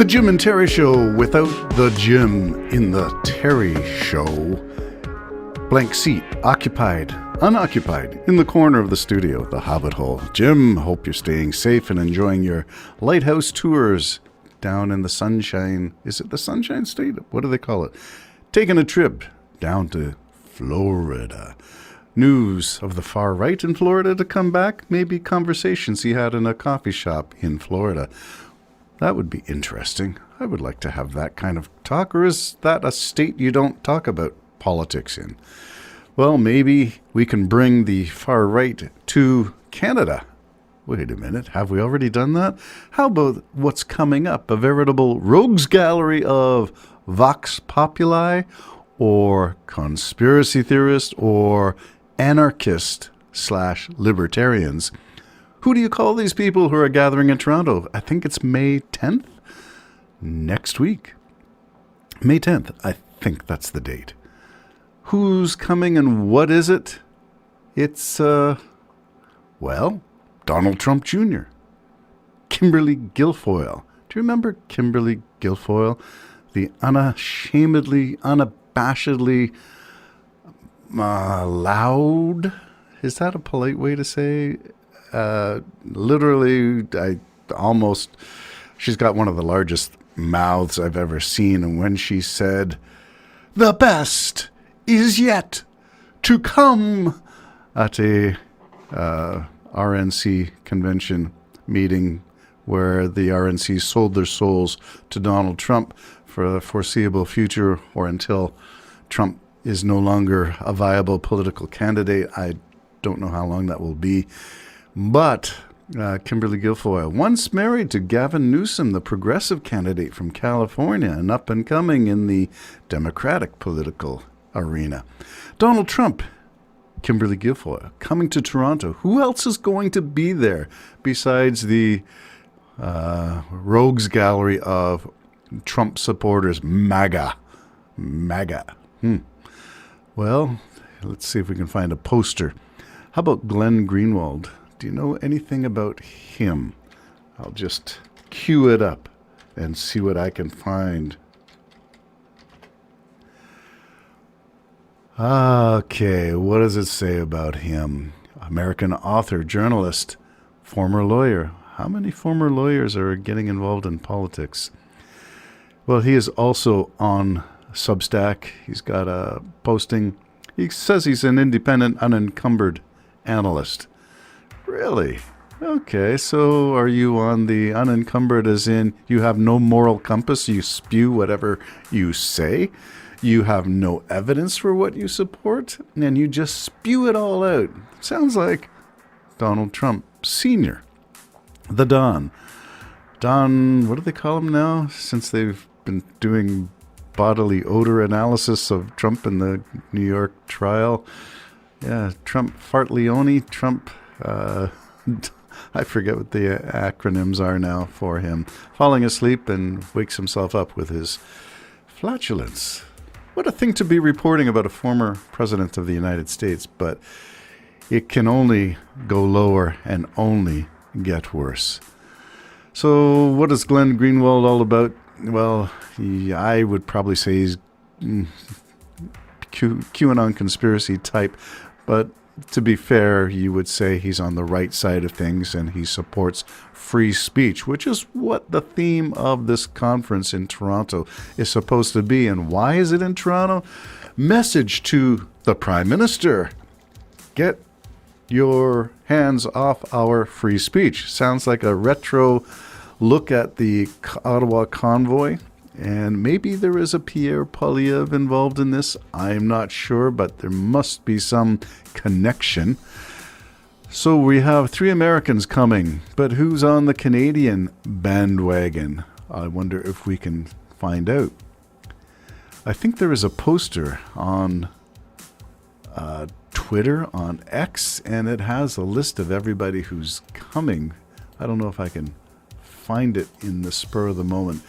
The Jim and Terry Show without the Jim in the Terry Show. Blank seat, occupied, unoccupied, in the corner of the studio, the Hobbit Hole. Jim, hope you're staying safe and enjoying your lighthouse tours down in the Sunshine. Is it the Sunshine State? What do they call it? Taking a trip down to Florida. News of the far right in Florida to come back. Maybe conversations he had in a coffee shop in Florida. That would be interesting. I would like to have that kind of talk. Or is that a state you don't talk about politics in? Well, maybe we can bring the far right to Canada. Wait a minute, have we already done that? How about what's coming up? A veritable rogues gallery of Vox Populi or conspiracy theorists or anarchist/libertarians. Who do you call these people who are gathering in Toronto? I think it's May 10th? Next week. May 10th. I think that's the date. Who's coming and what is it? It's, Donald Trump Jr. Kimberly Guilfoyle. Do you remember Kimberly Guilfoyle? The unashamedly, unabashedly loud? Is that a polite way to say? Literally, she's got one of the largest mouths I've ever seen. And when she said, "The best is yet to come," at a RNC convention meeting where the RNC sold their souls to Donald Trump for the foreseeable future or until Trump is no longer a viable political candidate. I don't know how long that will be. But Kimberly Guilfoyle, once married to Gavin Newsom, the progressive candidate from California and up and coming in the Democratic political arena. Donald Trump, Kimberly Guilfoyle, coming to Toronto. Who else is going to be there besides the rogues gallery of Trump supporters? MAGA. Well, let's see if we can find a poster. How about Glenn Greenwald? Do you know anything about him? I'll just cue it up and see what I can find. Okay, what does it say about him? American author, journalist, former lawyer. How many former lawyers are getting involved in politics? Well, he is also on Substack. He's got a posting. He says he's an independent, unencumbered analyst. Really? Okay, so are you on the unencumbered as in you have no moral compass, you spew whatever you say, you have no evidence for what you support, and you just spew it all out? Sounds like Donald Trump Sr., the Don. Don, what do they call him now? Since they've been doing bodily odor analysis of Trump in the New York trial. Yeah, Trump Fartleone, Trump, I forget what the acronyms are now for him. Falling asleep and wakes himself up with his flatulence. What a thing to be reporting about a former president of the United States, but it can only go lower and only get worse. So what is Glenn Greenwald all about? Well, I would probably say he's QAnon conspiracy type, but to be fair, you would say he's on the right side of things and he supports free speech, which is what the theme of this conference in Toronto is supposed to be. And why is it in Toronto? Message to the Prime Minister: get your hands off our free speech. Sounds like a retro look at the Ottawa convoy, and maybe there is a Pierre Poilievre involved in this. I'm not sure, but there must be some connection. So we have 3 Americans coming, but who's on the Canadian bandwagon? I wonder if we can find out. I think there is a poster on Twitter, on X, and it has a list of everybody who's coming. I don't know if I can find it in the spur of the moment.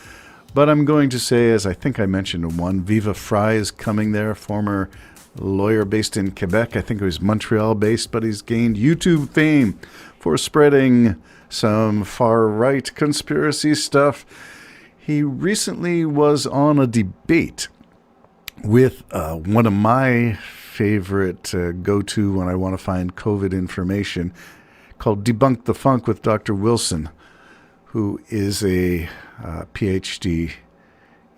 But I'm going to say, as I think I mentioned one, Viva Fry is coming there, former lawyer based in Quebec. I think he was Montreal-based, but he's gained YouTube fame for spreading some far-right conspiracy stuff. He recently was on a debate with one of my favorite go-to when I want to find COVID information, called Debunk the Funk with Dr. Wilson, who is a PhD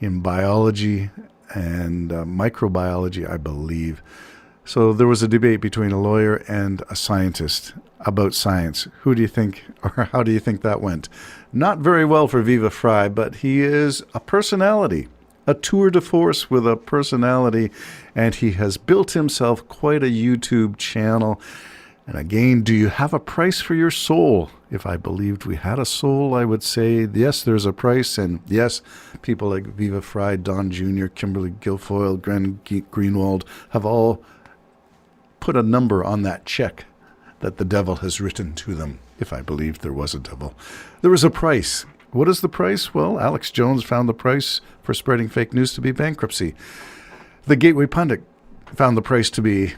in biology and microbiology, I believe. So there was a debate between a lawyer and a scientist about science. Who do you think, or how do you think that went? Not very well for Viva Frei, but he is a personality, a tour de force with a personality, and he has built himself quite a YouTube channel. And again, do you have a price for your soul? If I believed we had a soul, I would say, yes, there's a price. And yes, people like Viva Frei, Don Jr., Kimberly Guilfoyle, Glenn Greenwald have all put a number on that check that the devil has written to them, if I believed there was a devil. There is a price. What is the price? Well, Alex Jones found the price for spreading fake news to be bankruptcy. The Gateway Pundit found the price to be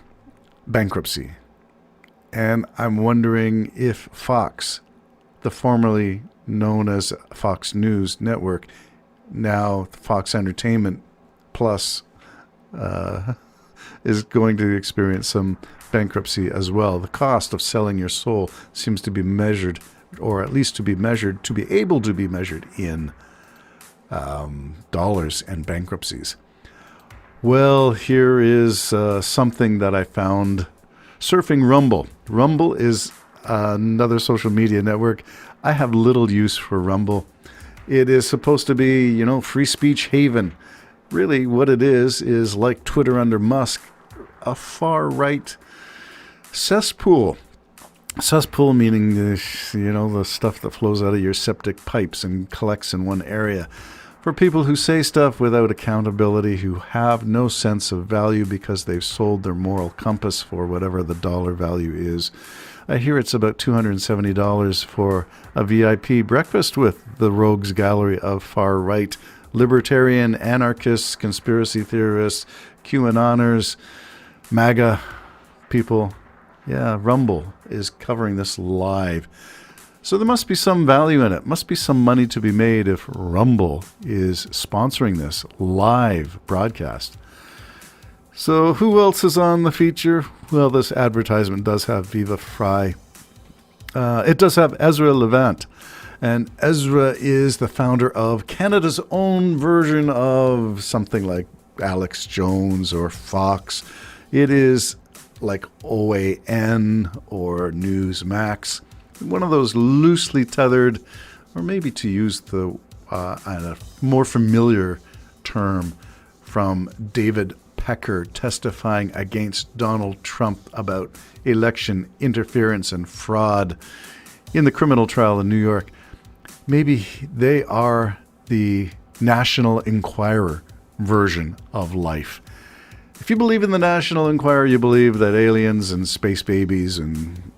bankruptcy. And I'm wondering if Fox, the formerly known as Fox News Network, now Fox Entertainment Plus, is going to experience some bankruptcy as well. The cost of selling your soul seems to be measured, or at least to be able to be measured in dollars and bankruptcies. Well, here is something that I found. Surfing Rumble. Rumble is another social media network. I have little use for Rumble. It is supposed to be, free speech haven. Really, what it is like Twitter under Musk, a far-right cesspool. Cesspool meaning the stuff that flows out of your septic pipes and collects in one area. For people who say stuff without accountability, who have no sense of value because they've sold their moral compass for whatever the dollar value is. I hear it's about $270 for a VIP breakfast with the rogues gallery of far-right, libertarian, anarchists, conspiracy theorists, QAnoners, MAGA people. Yeah, Rumble is covering this live. So there must be some value in it. Must be some money to be made if Rumble is sponsoring this live broadcast. So who else is on the feature? Well, this advertisement does have Viva Frei. It does have Ezra Levant. And Ezra is the founder of Canada's own version of something like Alex Jones or Fox. It is like OAN or Newsmax. One of those loosely tethered, or maybe to use the a more familiar term from David Pecker testifying against Donald Trump about election interference and fraud in the criminal trial in New York. Maybe they are the National Enquirer version of life. If you believe in the National Enquirer, you believe that aliens and space babies and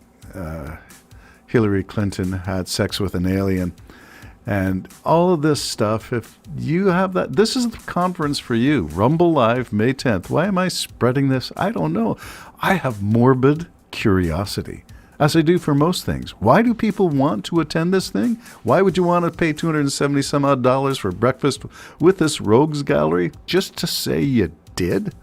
Hillary Clinton had sex with an alien and all of this stuff. If you have that, this is the conference for you. Rumble Live, May 10th. Why am I spreading this? I don't know. I have morbid curiosity, as I do for most things. Why do people want to attend this thing? Why would you want to pay $270 some odd for breakfast with this rogues gallery just to say you did?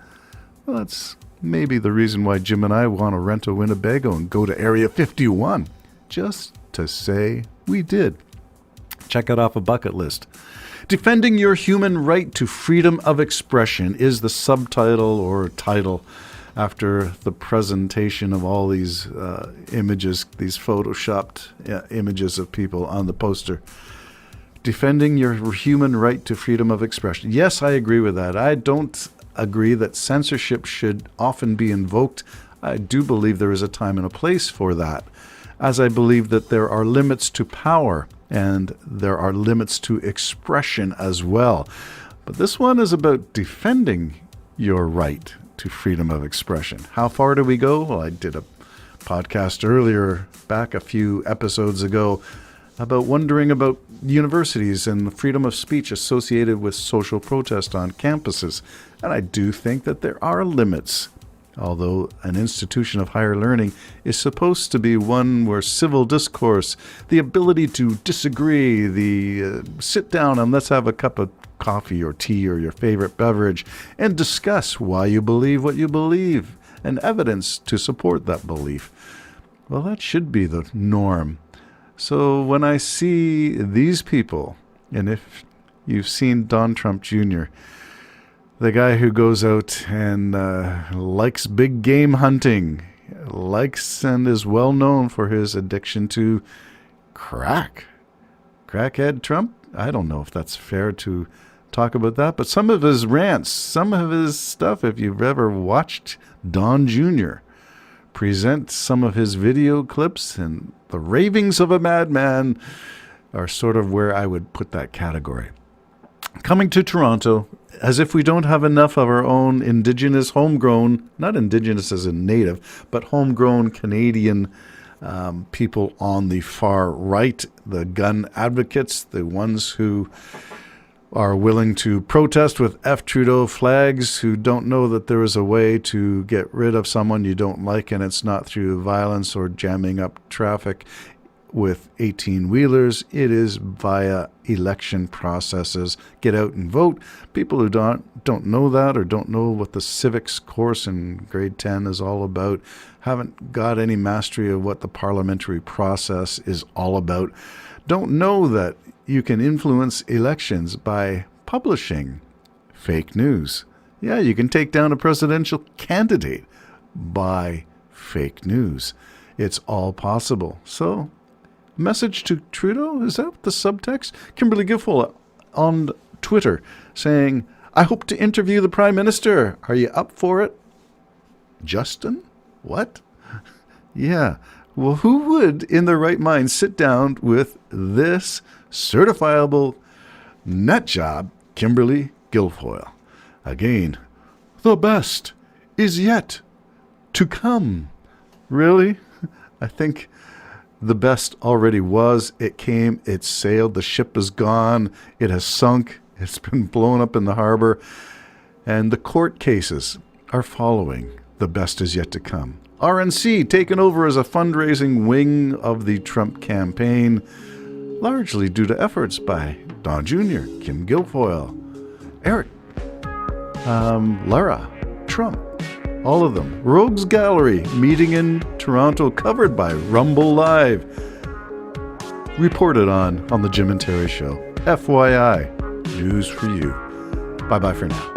Well, that's maybe the reason why Jim and I want to rent a Winnebago and go to Area 51. Just to say we did. Check it off a bucket list. Defending your human right to freedom of expression is the subtitle or title after the presentation of all these images, these photoshopped images of people on the poster. Defending your human right to freedom of expression. Yes, I agree with that. I don't agree that censorship should often be invoked. I do believe there is a time and a place for that, as I believe that there are limits to power and there are limits to expression as well. But this one is about defending your right to freedom of expression. How far do we go? Well, I did a podcast earlier, back a few episodes ago, about wondering about universities and the freedom of speech associated with social protest on campuses. And I do think that there are limits Although an institution of higher learning is supposed to be one where civil discourse, the ability to disagree, the sit down and let's have a cup of coffee or tea or your favorite beverage and discuss why you believe what you believe and evidence to support that belief. Well, that should be the norm. So when I see these people, and if you've seen Don Trump Jr., the guy who goes out and likes big game hunting, likes and is well known for his addiction to crack. Crackhead Trump? I don't know if that's fair to talk about that, but some of his rants, some of his stuff, if you've ever watched Don Jr. present some of his video clips, and the ravings of a madman are sort of where I would put that category. Coming to Toronto, as if we don't have enough of our own indigenous, homegrown, not indigenous as in native, but homegrown Canadian people on the far right, the gun advocates, the ones who are willing to protest with F. Trudeau flags, who don't know that there is a way to get rid of someone you don't like, and it's not through violence or jamming up traffic with 18-wheelers. It is via election processes. Get out and vote. People who don't know that or don't know what the civics course in grade 10 is all about, haven't got any mastery of what the parliamentary process is all about, don't know that you can influence elections by publishing fake news. Yeah, you can take down a presidential candidate by fake news. It's all possible. So, message to Trudeau, is that the subtext? Kimberly Guilfoyle on Twitter saying, I hope to interview the Prime Minister. Are you up for it? Justin? What? Yeah. Well, who would, in their right mind, sit down with this certifiable nut job, Kimberly Guilfoyle? Again, the best is yet to come. Really? I think the best already was. It came, it sailed, the ship is gone, it has sunk, it's been blown up in the harbor, and the court cases are following. The best is yet to come. RNC taken over as a fundraising wing of the Trump campaign, largely due to efforts by Don Jr., Kim Guilfoyle, Eric, Lara, Trump, all of them. Rogues Gallery meeting in Toronto, covered by Rumble Live. Reported on The Jim and Terry Show. FYI, news for you. Bye-bye for now.